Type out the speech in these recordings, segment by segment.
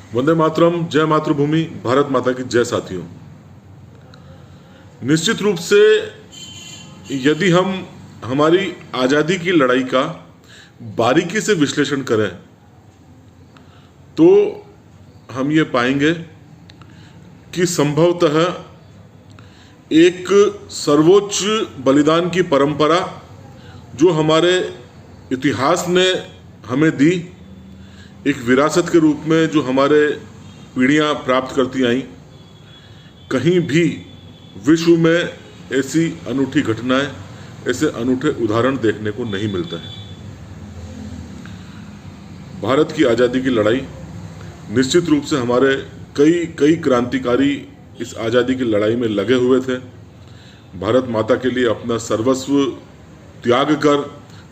वंदे मातरम, जय मातृभूमि, भारत माता की जय। साथियों, निश्चित रूप से यदि हम हमारी आज़ादी की लड़ाई का बारीकी से विश्लेषण करें तो हम ये पाएंगे कि संभवतः एक सर्वोच्च बलिदान की परंपरा जो हमारे इतिहास ने हमें दी, एक विरासत के रूप में जो हमारे पीढ़ियां प्राप्त करती आईं, कहीं भी विश्व में ऐसी अनूठी घटनाएं, ऐसे अनूठे उदाहरण देखने को नहीं मिलता है। भारत की आज़ादी की लड़ाई, निश्चित रूप से हमारे कई क्रांतिकारी इस आज़ादी की लड़ाई में लगे हुए थे। भारत माता के लिए अपना सर्वस्व त्याग कर,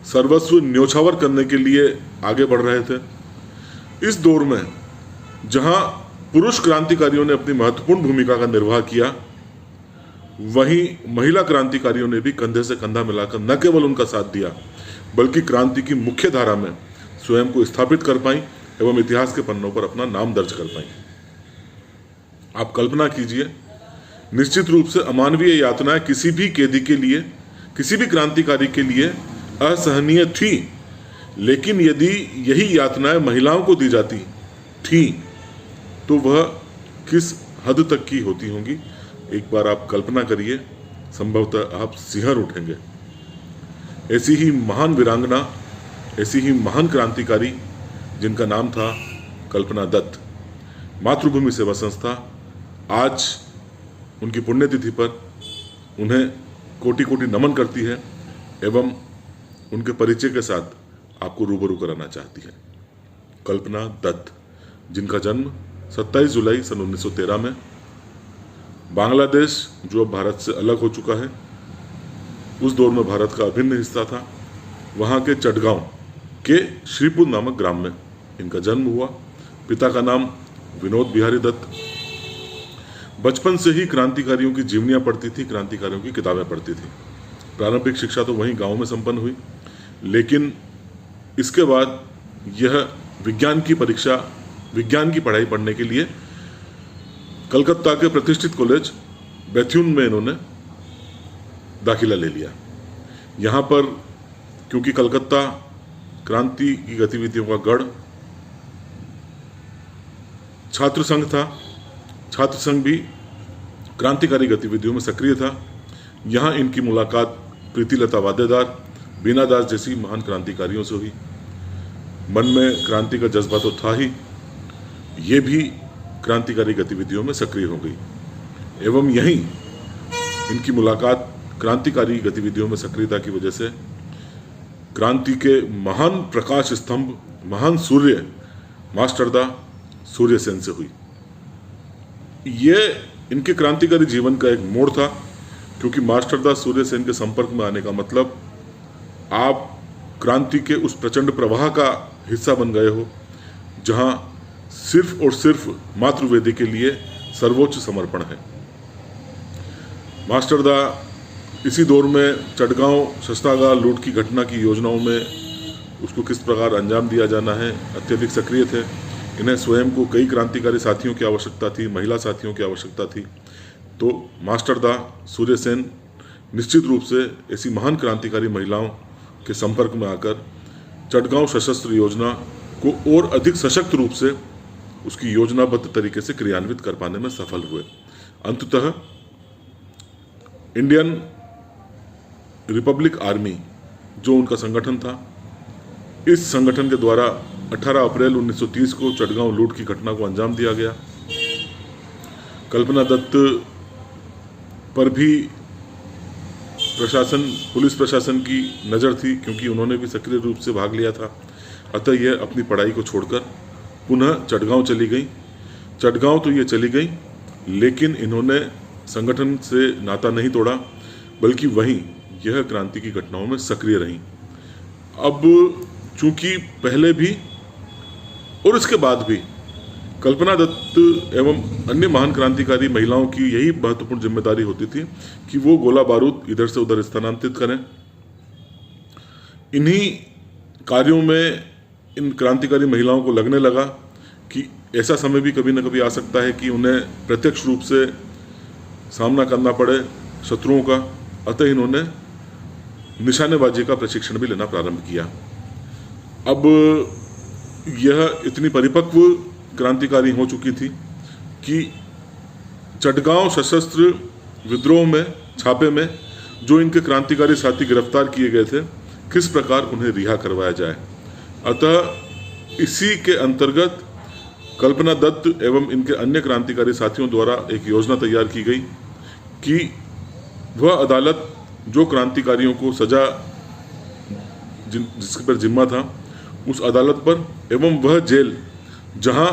सर्वस्व न्योछावर करने के लिए आगे बढ़ रहे थे। इस दौर में जहां पुरुष क्रांतिकारियों ने अपनी महत्वपूर्ण भूमिका का निर्वाह किया, वहीं महिला क्रांतिकारियों ने भी कंधे से कंधा मिलाकर न केवल उनका साथ दिया, बल्कि क्रांति की मुख्य धारा में स्वयं को स्थापित कर पाई एवं इतिहास के पन्नों पर अपना नाम दर्ज कर पाई। आप कल्पना कीजिए, निश्चित रूप से अमानवीय यातनाएं किसी भी कैदी के लिए, किसी भी क्रांतिकारी के लिए असहनीय थी, लेकिन यदि यही यातनाएं महिलाओं को दी जाती थी तो वह किस हद तक की होती होंगी, एक बार आप कल्पना करिए। संभवतः आप सिहर उठेंगे। ऐसी ही महान वीरांगना, ऐसी ही महान क्रांतिकारी जिनका नाम था कल्पना दत्त, मातृभूमि सेवा संस्था आज उनकी पुण्यतिथि पर उन्हें कोटि कोटि नमन करती है एवं उनके परिचय के साथ आपको रूबरू कराना चाहती है। कल्पना दत्त, जिनका जन्म 27 जुलाई सन 1913 में बांग्लादेश, जो अब भारत से अलग हो चुका है, उस दौर में भारत का अभिन्न हिस्सा था, वहाँ के चटगांव के श्रीपुर नामक ग्राम में इनका जन्म हुआ। पिता का नाम विनोद बिहारी दत्त। बचपन से ही क्रांतिकारियों की जीवनियाँ पढ़ती थी, क्रांतिकारियों की किताबें पढ़ती थी। प्रारंभिक शिक्षा तो वहीं गांव में संपन्न हुई, लेकिन इसके बाद यह विज्ञान की पढ़ाई पढ़ने के लिए कलकत्ता के प्रतिष्ठित कॉलेज बैथ्यून में इन्होंने दाखिला ले लिया। यहाँ पर क्योंकि कलकत्ता क्रांति की गतिविधियों का गढ़ छात्र संघ था, छात्र संघ भी क्रांतिकारी गतिविधियों में सक्रिय था। यहाँ इनकी मुलाकात प्रीतिलता वाद्देदार, बीना दास जैसी महान क्रांतिकारियों से हुई। मन में क्रांति का जज्बा तो था ही, ये भी क्रांतिकारी गतिविधियों में सक्रिय हो गई एवं यहीं इनकी मुलाकात क्रांतिकारी गतिविधियों में सक्रियता की वजह से क्रांति के महान प्रकाश स्तंभ, महान सूर्य मास्टरदा सूर्य सेन से हुई। ये इनके क्रांतिकारी जीवन का एक मोड़ था, क्योंकि मास्टरदा सूर्य सेन के संपर्क में आने का मतलब आप क्रांति के उस प्रचंड प्रवाह का हिस्सा बन गए हो, जहां सिर्फ और सिर्फ मातृवेदी के लिए सर्वोच्च समर्पण है। मास्टरदा इसी दौर में चटगांव शस्त्रागार लूट की घटना की योजनाओं में उसको किस प्रकार अंजाम दिया जाना है अत्यधिक सक्रिय थे। इन्हें स्वयं को कई क्रांतिकारी साथियों की आवश्यकता थी, महिला साथियों की आवश्यकता थी। तो मास्टरदा सूर्य सेन निश्चित रूप से ऐसी महान क्रांतिकारी महिलाओं के संपर्क में आकर चटगांव सशस्त्र योजना को और अधिक सशक्त रूप से उसकी योजनाबद्ध तरीके से क्रियान्वित कर पाने में सफल हुए। अंततः इंडियन रिपब्लिक आर्मी, जो उनका संगठन था, इस संगठन के द्वारा 18 अप्रैल 1930 को चटगांव लूट की घटना को अंजाम दिया गया। कल्पना दत्त पर भी पुलिस प्रशासन की नज़र थी, क्योंकि उन्होंने भी सक्रिय रूप से भाग लिया था। अतः यह अपनी पढ़ाई को छोड़कर पुनः चटगांव चली गई। चटगांव तो ये चली गई, लेकिन इन्होंने संगठन से नाता नहीं तोड़ा, बल्कि वहीं यह क्रांति की घटनाओं में सक्रिय रहीं। अब चूंकि पहले भी और इसके बाद भी कल्पना दत्त एवं अन्य महान क्रांतिकारी महिलाओं की यही महत्वपूर्ण जिम्मेदारी होती थी कि वो गोला बारूद इधर से उधर स्थानांतरित करें। इन्हीं कार्यों में इन क्रांतिकारी महिलाओं को लगने लगा कि ऐसा समय भी कभी न कभी आ सकता है कि उन्हें प्रत्यक्ष रूप से सामना करना पड़े शत्रुओं का, अतः इन्होंने निशानेबाजी का प्रशिक्षण भी लेना प्रारंभ किया। अब यह इतनी परिपक्व क्रांतिकारी हो चुकी थी कि चटगांव सशस्त्र विद्रोह में छापे में जो इनके क्रांतिकारी साथी गिरफ्तार किए गए थे, किस प्रकार उन्हें रिहा करवाया जाए। अतः इसी के अंतर्गत कल्पना दत्त एवं इनके अन्य क्रांतिकारी साथियों द्वारा एक योजना तैयार की गई कि वह अदालत जो क्रांतिकारियों को सजा जिसके पर जिम्मा था, उस अदालत पर एवं वह जेल जहां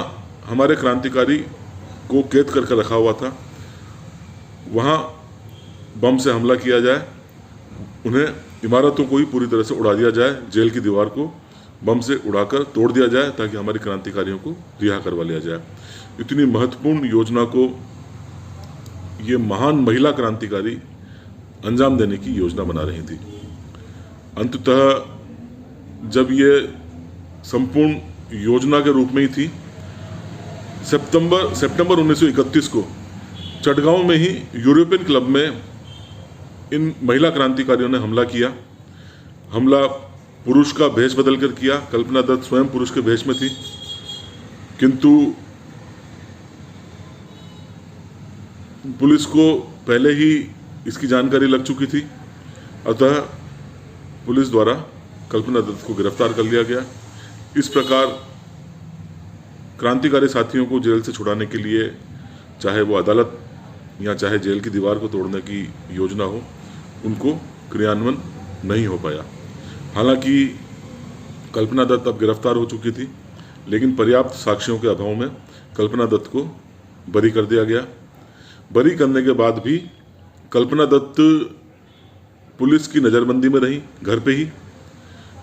हमारे क्रांतिकारी को कैद करके रखा हुआ था, वहां बम से हमला किया जाए, उन्हें इमारतों को ही पूरी तरह से उड़ा दिया जाए, जेल की दीवार को बम से उड़ाकर तोड़ दिया जाए ताकि हमारे क्रांतिकारियों को रिहा करवा लिया जाए। इतनी महत्वपूर्ण योजना को ये महान महिला क्रांतिकारी अंजाम देने की योजना बना रही थी। अंततः जब ये संपूर्ण योजना के रूप में ही थी, सितंबर 1931 को चटगांव में ही यूरोपियन क्लब में इन महिला क्रांतिकारियों ने हमला किया। हमला पुरुष का भेष बदलकर किया। कल्पना दत्त स्वयं पुरुष के भेष में थी, किंतु पुलिस को पहले ही इसकी जानकारी लग चुकी थी, अतः पुलिस द्वारा कल्पना दत्त को गिरफ्तार कर लिया गया। इस प्रकार क्रांतिकारी साथियों को जेल से छुड़ाने के लिए, चाहे वो अदालत या चाहे जेल की दीवार को तोड़ने की योजना हो, उनको क्रियान्वयन नहीं हो पाया। हालांकि कल्पना दत्त अब गिरफ्तार हो चुकी थी, लेकिन पर्याप्त साक्ष्यों के अभाव में कल्पना दत्त को बरी कर दिया गया। बरी करने के बाद भी कल्पना दत्त पुलिस की नज़रबंदी में रही, घर पे ही,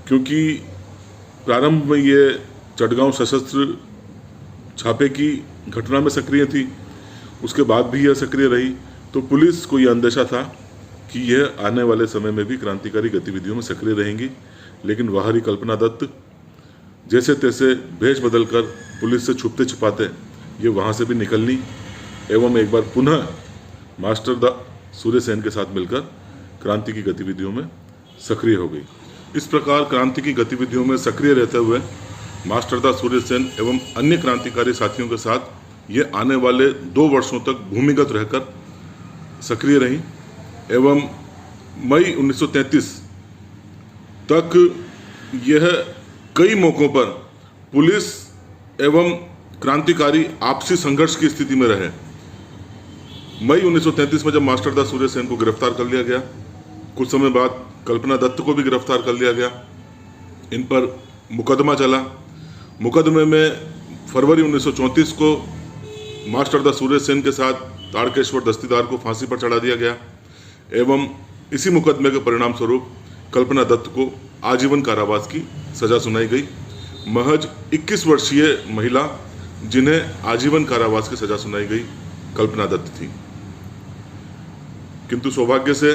क्योंकि प्रारंभ में ये चटगांव सशस्त्र छापे की घटना में सक्रिय थी, उसके बाद भी यह सक्रिय रही। तो पुलिस को यह अंदेशा था कि यह आने वाले समय में भी क्रांतिकारी गतिविधियों में सक्रिय रहेंगी, लेकिन बाहरी कल्पना दत्त जैसे तैसे भेष बदलकर पुलिस से छुपते छिपाते ये वहाँ से भी निकलनी एवं एक बार पुनः मास्टर दा सूर्य सेन के साथ मिलकर क्रांति की गतिविधियों में सक्रिय हो गई। इस प्रकार क्रांति की गतिविधियों में सक्रिय रहते हुए मास्टर दा सूर्य सेन एवं अन्य क्रांतिकारी साथियों के साथ ये आने वाले 2 वर्षों तक भूमिगत रहकर सक्रिय रही एवं मई 1933 तक यह कई मौकों पर पुलिस एवं क्रांतिकारी आपसी संघर्ष की स्थिति में रहे। मई 1933 में जब मास्टर दा सूर्य सेन को गिरफ्तार कर लिया गया, कुछ समय बाद कल्पना दत्त को भी गिरफ्तार कर लिया गया। इन पर मुकदमा चला। मुकदमे में फरवरी 1934 को मास्टर दा सूर्य सेन के साथ ताड़केश्वर दस्तीदार को फांसी पर चढ़ा दिया गया एवं इसी मुकदमे के परिणाम स्वरूप कल्पना दत्त को आजीवन कारावास की सजा सुनाई गई। महज 21 वर्षीय महिला जिन्हें आजीवन कारावास की सजा सुनाई गई कल्पना दत्त थी। किंतु सौभाग्य से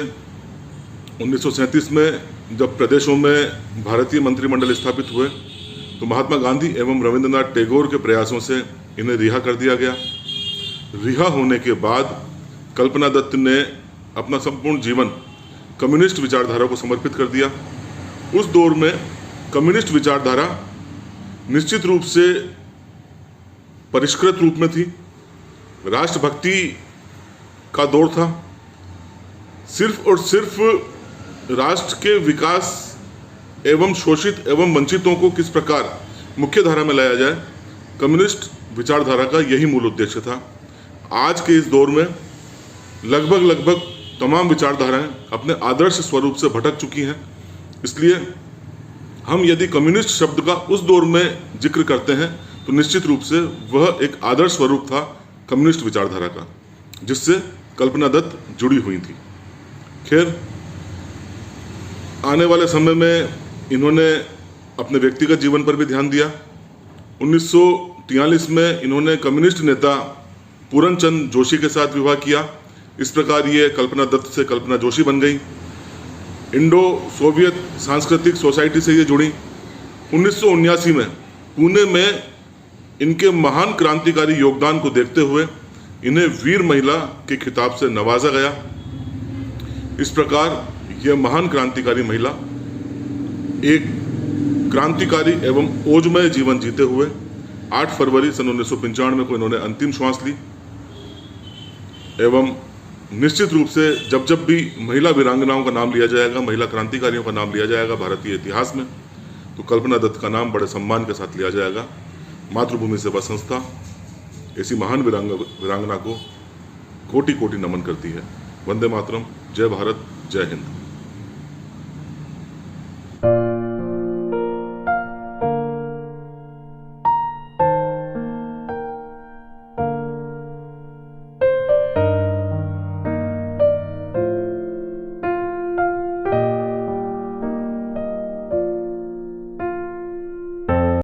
1937 में जब प्रदेशों में भारतीय मंत्रिमंडल स्थापित हुए तो महात्मा गांधी एवं रविंद्रनाथ टैगोर के प्रयासों से इन्हें रिहा कर दिया गया। रिहा होने के बाद कल्पना दत्त ने अपना संपूर्ण जीवन कम्युनिस्ट विचारधारा को समर्पित कर दिया। उस दौर में कम्युनिस्ट विचारधारा निश्चित रूप से परिष्कृत रूप में थी, राष्ट्रभक्ति का दौर था। सिर्फ और सिर्फ राष्ट्र के विकास एवं शोषित एवं वंचितों को किस प्रकार मुख्य धारा में लाया जाए, कम्युनिस्ट विचारधारा का यही मूल उद्देश्य था। आज के इस दौर में लगभग तमाम विचारधाराएं अपने आदर्श स्वरूप से भटक चुकी हैं। इसलिए हम यदि कम्युनिस्ट शब्द का उस दौर में जिक्र करते हैं तो निश्चित रूप से वह एक आदर्श स्वरूप था कम्युनिस्ट विचारधारा का, जिससे कल्पना दत्त जुड़ी हुई थी। खैर, आने वाले समय में इन्होंने अपने व्यक्तिगत जीवन पर भी ध्यान दिया। 1943 में इन्होंने कम्युनिस्ट नेता पूरनचंद जोशी के साथ विवाह किया। इस प्रकार ये कल्पना दत्त से कल्पना जोशी बन गई। इंडो सोवियत सांस्कृतिक सोसाइटी से ये जुड़ी। 1979 में पुणे में इनके महान क्रांतिकारी योगदान को देखते हुए इन्हें वीर महिला के खिताब से नवाजा गया। इस प्रकार यह महान क्रांतिकारी महिला एक क्रांतिकारी एवं ओजमय जीवन जीते हुए 8 फरवरी सन 1995 को इन्होंने अंतिम श्वास ली। एवं निश्चित रूप से जब जब भी महिला वीरांगनाओं का नाम लिया जाएगा, महिला क्रांतिकारियों का नाम लिया जाएगा भारतीय इतिहास में, तो कल्पना दत्त का नाम बड़े सम्मान के साथ लिया जाएगा। मातृभूमि सेवा संस्था ऐसी महान वीरांगना को कोटि कोटि नमन करती है। वंदे मातरम। जय भारत, जय हिंद।